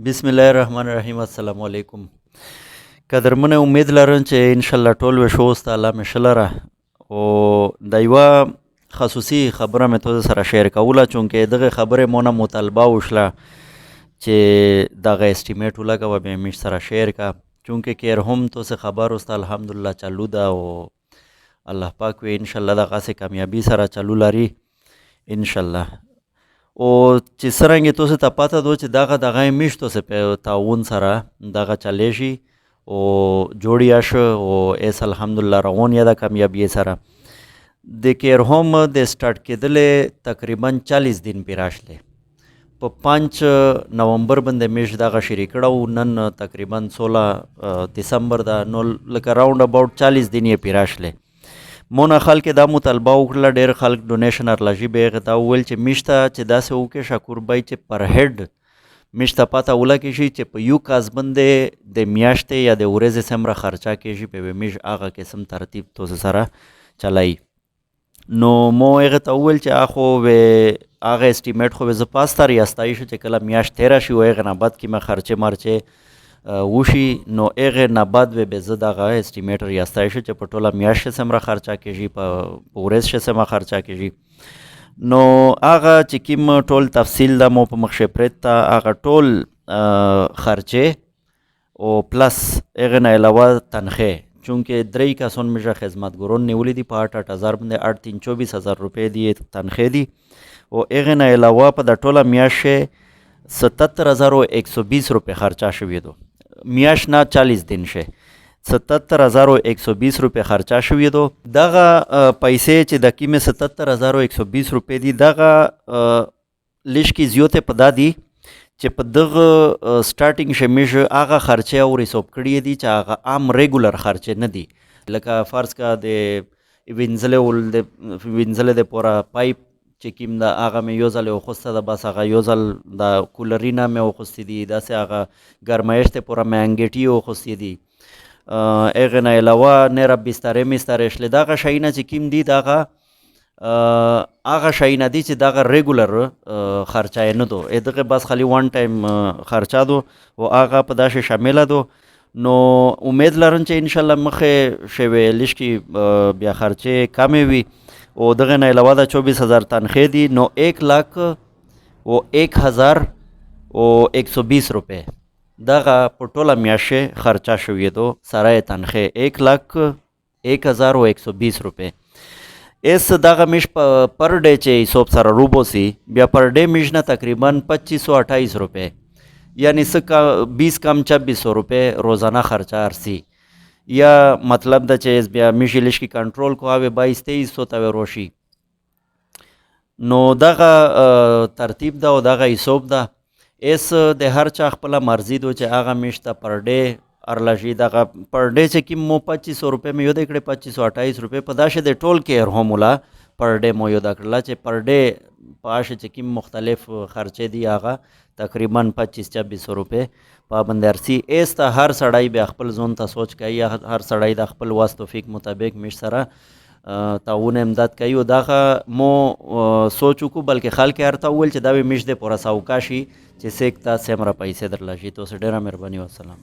بسم الله الرحمن الرحیم. السلام علیکم. قدرمنه امید لرم چې انشالله ټول وشو تعالی مشلره او د یوه خصوصي خبره مې تو سره شیر کوله، چونکې دغه خبره مونه مطالبه وشله چې دغه استیمیټ ولګوه بیا مې سره شیر کا، چونکې کیر هم تو سه خبر است الحمدلله چالو ده او الله پاک وی انشالله دغسې کامیابی سره چالو لري انشالله. او چې څرنګه تاسو ته پته دو چې دغه میشتو سه په تعاون سره دغه چلی شي او جوړیا شو او اس الحمدلله روان یا د کامیابی سره د کیر ہوم د سٹارټ کېدلې تقریبا 40 دن پې راشلې. په 5 نومبر باندې میش دغه شروع کړو، نن تقریبا 16 دسمبر ده، نو لکه راوند اباوټ 40 دن یې پې راشلې. مونه خلک دا مطالبه وکړه، ډېر خلک ډونیشن ارلاجي به هغه ته وویل چې میشته چې داسې وکړي شکور بای چې پر هیډ میشته پته ولګي شي چې په یو کاز باندې د میاشتې یا د ورځې څومره خرچه کېږي په میش هغه قسم ترتیب تو سره چلایي. نو مو هغه ته وویل چې اخو هغه اسټیمیټ خو زه پاسته ریاستایي شو چې کله میاشت تېره شي و هغه نه بعد کې مې خرچې مرچې وشي، نو هغه نه بعد به زه دغه اسټیمیټ ریاستایي شو چې په ټوله میاشت څومره خرچه کېږي، په ورځ څومره خرچه کېږي. نو هغه چې کوم ټول تفصیل ده مو په مخ پرېږد ته هغه ټول خرچې او پلس هغه نه علاوه تنخې، چونکې 3 کسان مې خدمتګاران نیولي دي په 8,000 باندې 8,24,000 روپۍ دي تنخې دي، او هغه نه علاوه په د ټوله میاشت 77,120 روپۍ خرچه شوي دو. میاشت نه 40 دن شه 77,120 روپۍ خرچه شوي دو. دغه پیسې چې د کیمې 77,120 روپۍ دي دغه لیش کې زیاتې په دا دي چې په دغه سټارټینګ شمیش هغه خرچې او ریسوب کړي دي چې هغه عام ریګولر خرچې نه دي، لکه فرض کا د وینځلې د پوره پایپ چې کوم د هغه مې یو ځل وخوسته ده، بس هغه یو ځل د کولرینه مې وخوستې دي، داسې هغه ګرمایش ته پوره مې انګېټي وخوستې دي. هغې نه علاوه نره بسترې مسترې شلې، دغه شیونه چې کوم دي دغه هغه شیونه دي چې دغه ریګولر خرچه یې نه دو، دغه بس خالي وان ټایم خرچه دو او هغه په داسې شامله دو. نو امید لرم چې انشاءالله مخې شوی لیش کې بیا خرچې کمې وي او دغه نه علاوه د 24,000 تنخې دي، نو 1,01,120 روپۍ دغه په ټوله میاشت خرچه شوې دو سره تنخې 1,01,120 روپۍ. اس دغه میش پر ډے چې حساب سره روبوسی بیا پر ډے میش نه تقریبا 2,528 روپۍ یعنی 20 کم 2,400 روپۍ روزانه خرچه ارسی، یا مطلب دا چې بیا میشی لیش کی کنټرول کو آوه 22-2300 ته روشي. نو دغه ترتیب ده او دغه حساب ده. اس د هر چا خپل مرضی دو چې هغه میشته پر ډے ارلاجي دغه پر ډے چې کوم مو 2,500 روپۍ مې یو د کړې 2,528 روپۍ په داسې د ټول کیر هم ولا پر ډے مو یو د کړله چې پر ډے پاشه چې کوم مختلف خرچې دي هغه تقریبا 25-2600 روپۍ پابند ارسی. ایس ته هر سړی بیا خپل ځون ته سوچ کوي، هر سړی د خپل واس توفیق مطابق میش سره تعاون امداد کوي او دغه مو سوچ وکړو، بلکې خلک هرته وویل چې دا به میش د پوره سوکا شي چې سیک ته څومره پیسې درله شي. تو ډېره مهرباني. والسلام.